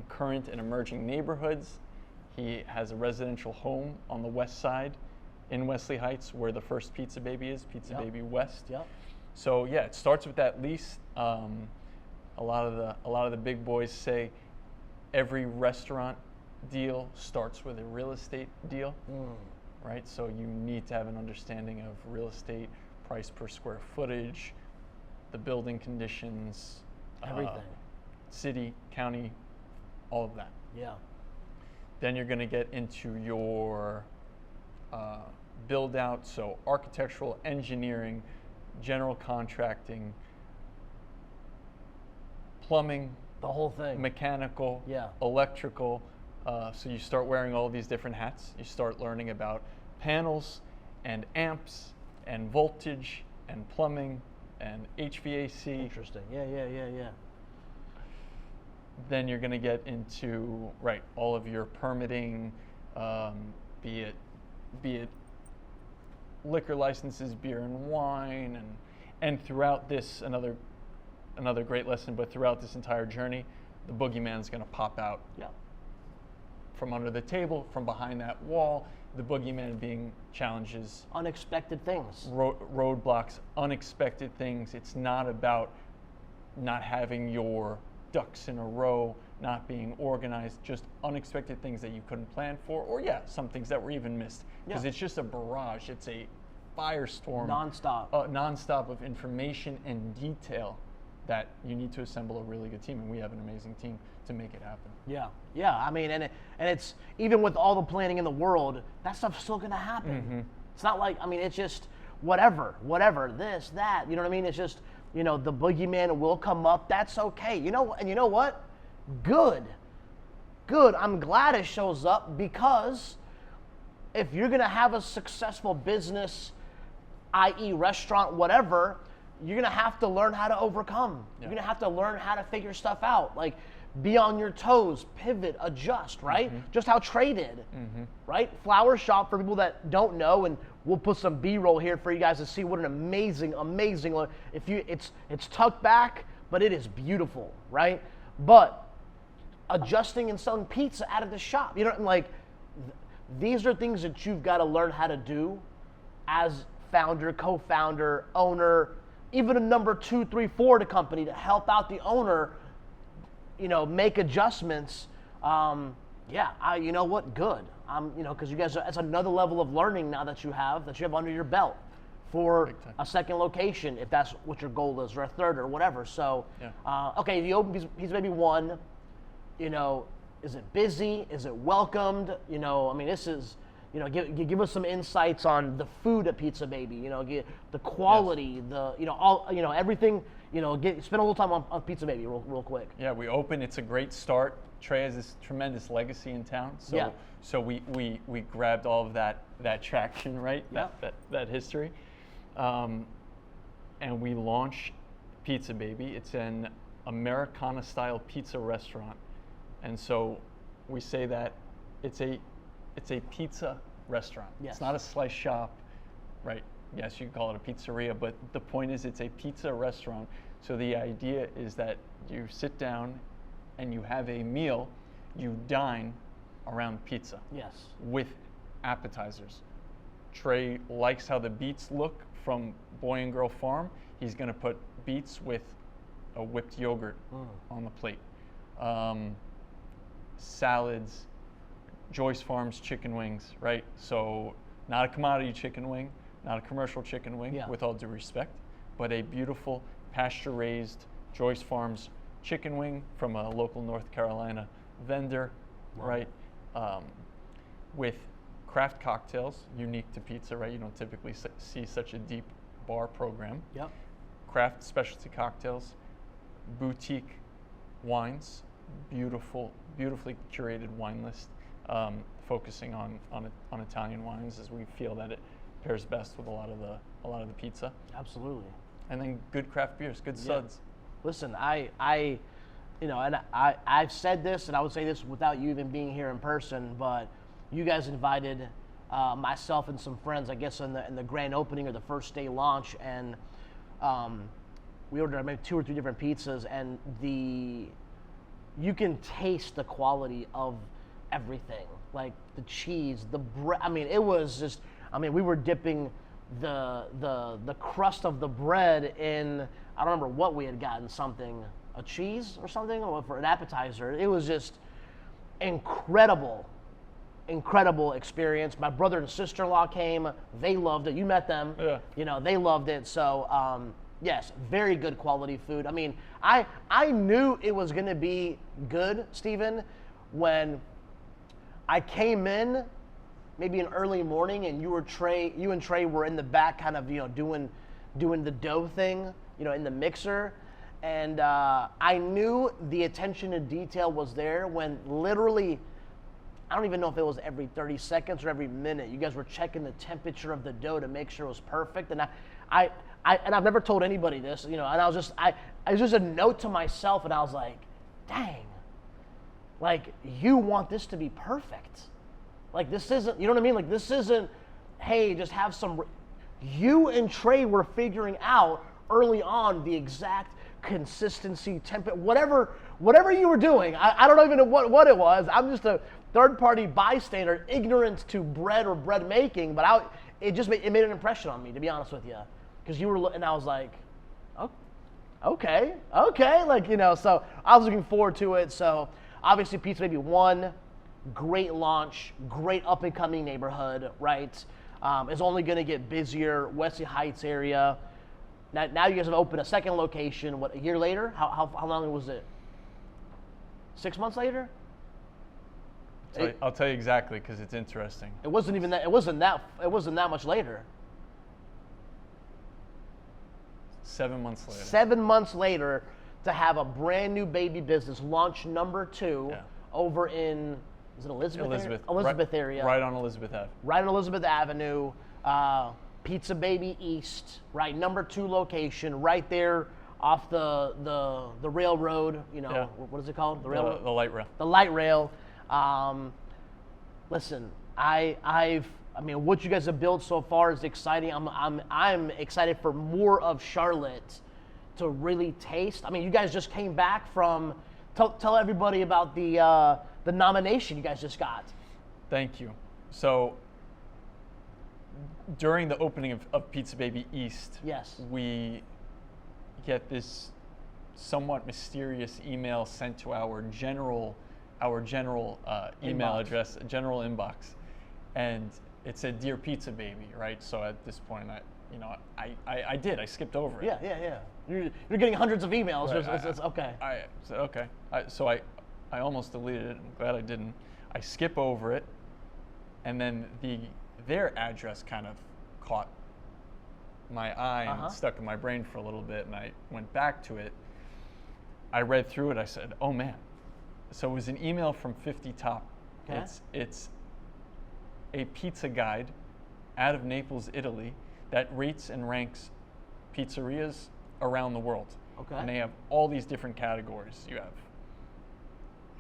current and emerging neighborhoods. He has a residential home on the west side in Wesley Heights, where the first Pizza Baby is, Pizza Baby West. Yep. So yeah, it starts with that lease. A lot of the big boys say every restaurant deal starts with a real estate deal, right? So you need to have an understanding of real estate, price per square footage, the building conditions, everything, city, county, all of that. Yeah. Then you're going to get into your build out, so architectural, engineering, general contracting, plumbing, the whole thing, mechanical, electrical. So you start wearing all these different hats. You start learning about panels and amps and voltage and plumbing and HVAC. Interesting. Yeah. Then you're going to get into all of your permitting, be it liquor licenses, beer and wine, and throughout this, another great lesson, but throughout this entire journey, the boogeyman's going to pop out. Yeah. From under the table, from behind that wall, the boogeyman being challenges. Unexpected things. Roadblocks, unexpected things. It's not about not having your ducks in a row, not being organized, just unexpected things that you couldn't plan for, or some things that were even missed. Because it's just a barrage. It's a firestorm. Nonstop. Nonstop of information and detail that you need to assemble a really good team, and we have an amazing team to make it happen. Yeah. I mean, and it's even with all the planning in the world, that stuff's still gonna happen. It's not like, I mean, it's just whatever, this, that. You know what I mean? It's just, the boogeyman will come up. That's okay. And you know what? Good. I'm glad it shows up, because if you're gonna have a successful business, i.e. restaurant, whatever, you're gonna have to learn how to overcome. You're gonna have to learn how to figure stuff out. Like, be on your toes, pivot, adjust, right? Just how Trey did, right? Flower shop, for people that don't know, and we'll put some B-roll here for you guys to see what an amazing look. It's tucked back, but it is beautiful, right? But adjusting and selling pizza out of the shop, these are things that you've got to learn how to do as founder, co-founder, owner, even a number 2, 3, 4 to company, to help out the owner, make adjustments. You know what? Good. Because you guys, that's another level of learning now that you have under your belt for a second location, if that's what your goal is, or a third, or whatever. So, okay, the open Pizza Baby 1, is it busy? Is it welcomed? This is, give us some insights on the food at Pizza Baby. The quality, everything. Spend a little time on Pizza Baby real quick. Yeah, we open. It's a great start. Trey has this tremendous legacy in town. So we grabbed all of that traction, right? Yeah. That history, and we launched Pizza Baby. It's an Americana-style pizza restaurant, and so we say that it's a pizza restaurant. Yes. It's not a slice shop, right? Yes, you can call it a pizzeria, but the point is it's a pizza restaurant. So the idea is that you sit down and you have a meal, you dine around pizza. Yes. With appetizers. Trey likes how the beets look from Boy and Girl Farm. He's going to put beets with a whipped yogurt on the plate. Salads, Joyce Farms chicken wings, right? So not a commodity chicken wing, not a commercial chicken wing, with all due respect, but a beautiful pasture-raised Joyce Farms chicken wing from a local North Carolina vendor, right? With craft cocktails, unique to pizza, right? You don't typically see such a deep bar program. Yep. Craft specialty cocktails, boutique wines, beautifully curated wine list, focusing on Italian wines, as we feel that it pairs best with a lot of the pizza. Absolutely. And then good craft beers, good suds. Listen, I've said this, and I would say this without you even being here in person, but you guys invited myself and some friends, I guess, in the grand opening or the first day launch, and we ordered maybe 2 or 3 different pizzas, and you can taste the quality of everything, like the cheese, the bread. It was just, we were dipping the crust of the bread in, I don't remember what we had gotten, a cheese or something, or for an appetizer. It was just incredible experience. My brother and sister-in-law came. They loved it. You met them. Yeah. They loved it. So, yes, very good quality food. I knew it was going to be good, Steven, when I came in, maybe an early morning, and you and Trey were in the back, kind of, doing the dough thing, in the mixer. And I knew the attention to detail was there when literally, I don't even know if it was every 30 seconds or every minute, you guys were checking the temperature of the dough to make sure it was perfect. And I've never told anybody this, and I was just a note to myself, and I was like, dang, like, you want this to be perfect. Like, this isn't, you know what I mean? Like, this isn't, hey, just have some, you and Trey were figuring out early on the exact consistency, whatever you were doing. I don't even know what it was. I'm just a third-party bystander, ignorant to bread or bread making, but it made an impression on me, to be honest with you. Because you were, and I was like, oh, okay, like, so I was looking forward to it. So obviously Pizza Baby 1, great launch, great up-and-coming neighborhood, right? It's only going to get busier. Wesley Heights area, Now you guys have opened a second location. What, a year later? How long was it? 6 months later? I'll tell you exactly because it's interesting. It wasn't even that. It wasn't that much later. 7 months later. 7 months later, to have a brand new baby business launch number 2 over in, is it Elizabeth area? Right on Elizabeth Ave. Right on Elizabeth Avenue. Pizza Baby East, right, number 2 location, right there off the railroad. You know, what is it called? The railroad. The light rail. The light rail. Listen, I mean, what you guys have built so far is exciting. I'm excited for more of Charlotte to really taste. I mean, you guys just came back from. Tell everybody about the nomination you guys just got. Thank you. So, during the opening of Pizza Baby East, yes, we get this somewhat mysterious email sent to our general email address, general inbox, and it said "Dear Pizza Baby," right? So at this point, I skipped over it. Yeah. You're getting hundreds of emails. Right. It's okay. I said okay. So I almost deleted it. I'm glad I didn't. I skip over it, and then their address kind of caught my eye and stuck in my brain for a little bit, and I went back to it. I read through it. I said, "Oh man." So it was an email from 50 Top. Okay. It's a pizza guide out of Naples, Italy, that rates and ranks pizzerias around the world. Okay. And they have all these different categories. You have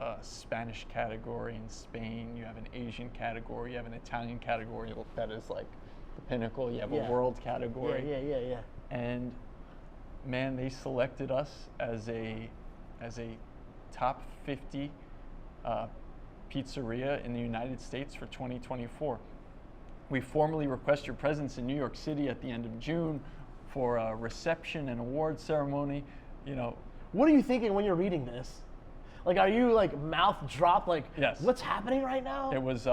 a Spanish category in Spain. You have an Asian category. You have an Italian category that is like the pinnacle. You have a world category. Yeah. And man, they selected us as a top 50 pizzeria in the United States for 2024. We formally request your presence in New York City at the end of June for a reception and award ceremony. You know, what are you thinking when you're reading this? Like, are you like mouth dropped? Like, yes. What's happening right now? It was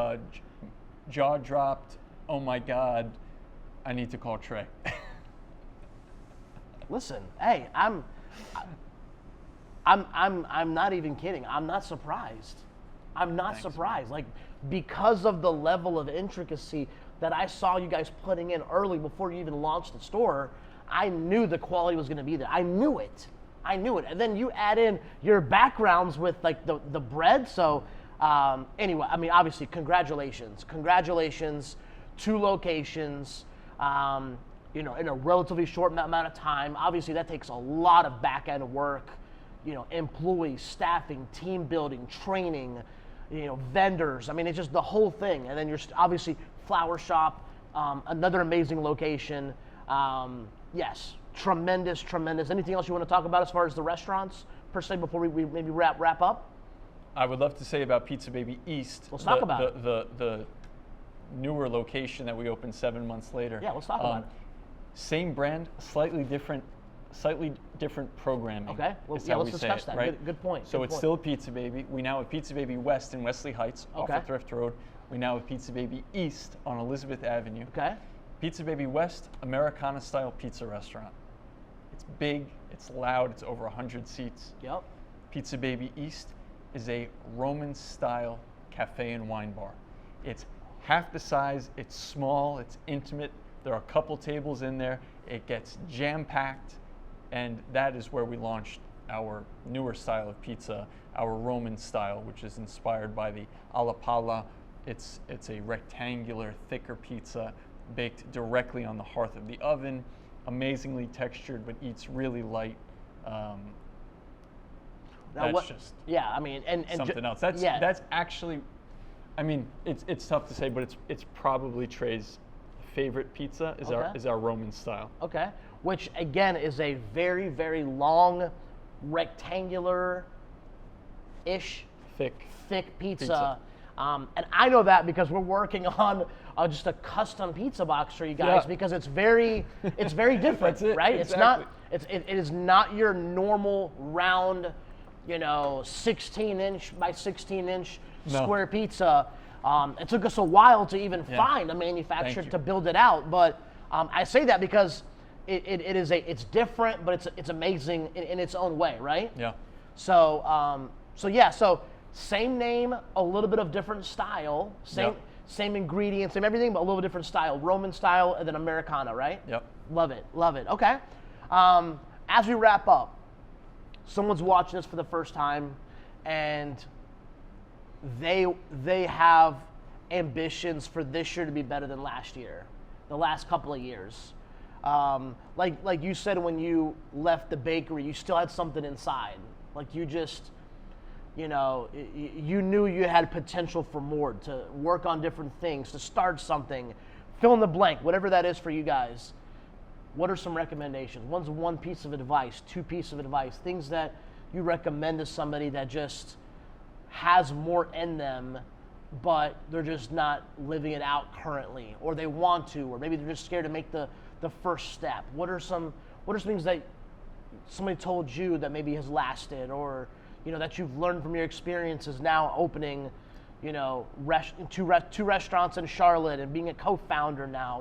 jaw dropped. Oh my God, I need to call Trey. Listen, hey, I'm not even kidding. I'm not surprised. I'm not surprised. Like, because of the level of intricacy that I saw you guys putting in early before you even launched the store, I knew the quality was going to be there. I knew it. And then you add in your backgrounds with like the bread. So anyway, I mean, obviously, congratulations. 2 locations, in a relatively short amount of time. Obviously, that takes a lot of back end work. Employees, staffing, team building, training, vendors. I mean, it's just the whole thing. And then you're obviously flower shop, another amazing location. Yes, tremendous. Anything else you want to talk about as far as the restaurants per se before we maybe wrap up? I would love to say about Pizza Baby East. Let's talk about it. The newer location that we opened 7 months later. Yeah, let's talk about it. Same brand, slightly different programming. Okay, well, let's discuss that. Right? Good point. So it's still Pizza Baby. We now have Pizza Baby West in Wesley Heights off of Thrift Road. We now have Pizza Baby East on Elizabeth Avenue. Okay. Pizza Baby West, Americana-style pizza restaurant. It's big, it's loud, it's over 100 seats. Yep. Pizza Baby East is a Roman-style cafe and wine bar. It's half the size, it's small, it's intimate. There are a couple tables in there. It gets jam-packed, and that is where we launched our newer style of pizza, our Roman style, which is inspired by the alla palla. It's a rectangular, thicker pizza baked directly on the hearth of the oven, amazingly textured, but eats really light. That's just something else. That's actually, I mean, it's tough to say, but it's probably Trey's favorite pizza is our Roman style. Okay, which again is a very, very long, rectangular-ish, thick pizza. And I know that because we're working on just a custom pizza box for you guys because it's very different, That's it, right? exactly. It is not your normal round, 16-inch by 16-inch square pizza. It took us a while to even find a manufacturer to build it out, but I say that because it's different, but it's amazing in its own way, right? Yeah. So same name, a little bit of different style, same ingredients, same everything, but a little different style. Roman style and then Americana, right? Yep. Love it. Okay. As we wrap up, someone's watching this for the first time, and they have ambitions for this year to be better than last year, the last couple of years. Like you said, when you left the bakery, you still had something inside. Like you just, you knew you had potential for more, to work on different things, to start something, fill in the blank, whatever that is for you guys. What are some recommendations? One's one piece of advice, two pieces of advice, things that you recommend to somebody that just has more in them, but they're just not living it out currently, or they want to, or maybe they're just scared to make the first step. What are some things that somebody told you that maybe has lasted, or that you've learned from your experiences now opening, two restaurants in Charlotte and being a co-founder now?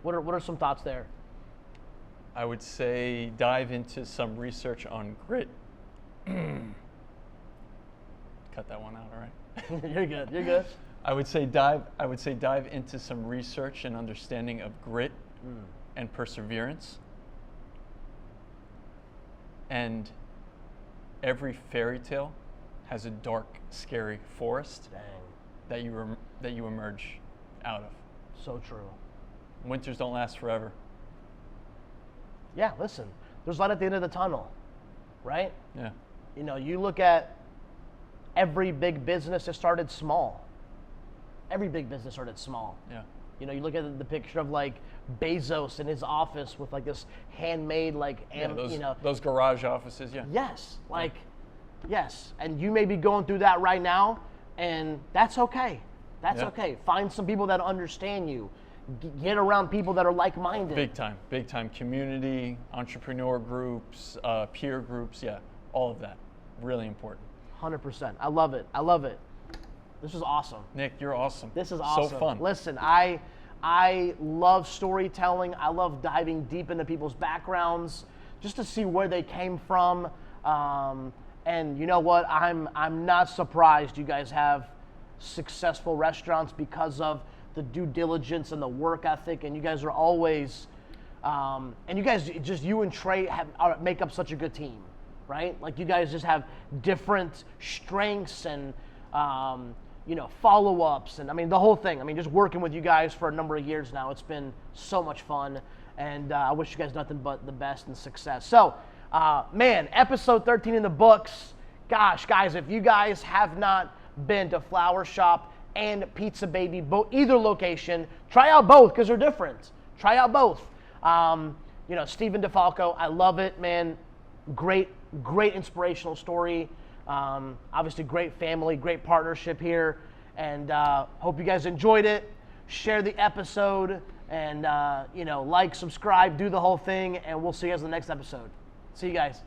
What are some thoughts there? I would say dive into some research on grit. Cut that one out, all right? You're good. I would say dive into some research and understanding of grit and perseverance. And every fairy tale has a dark, scary forest that you emerge out of. So true. Winters don't last forever. Yeah, listen, there's light at the end of the tunnel, right? Yeah. You look at every big business that started small. Every big business started small. Yeah. You look at the picture of like Bezos in his office with like this handmade those garage offices. Yeah. Yes, yes, and you may be going through that right now, and that's okay. That's okay. Find some people that understand you. Get around people that are like-minded. Big time community, entrepreneur groups, peer groups. Yeah, all of that, really important. 100%. I love it. This is awesome. Nick, you're awesome. This is awesome. So fun. Listen, I love storytelling. I love diving deep into people's backgrounds just to see where they came from. And you know what? I'm not surprised you guys have successful restaurants because of the due diligence and the work ethic. And you guys are always, and you guys, just you and Trey make up such a good team, right? Like you guys just have different strengths and, follow-ups, and I mean the whole thing. I mean, just working with you guys for a number of years now, it's been so much fun, and I wish you guys nothing but the best and success. So, episode 13 in the books. Gosh, guys, if you guys have not been to Flower Shop and Pizza Baby, either location, try out both because they're different. Try out both. Steven De Falco, I love it, man. Great inspirational story. Obviously, great family, great partnership here, and hope you guys enjoyed it. Share the episode, and like, subscribe, do the whole thing, and we'll see you guys in the next episode. See you guys.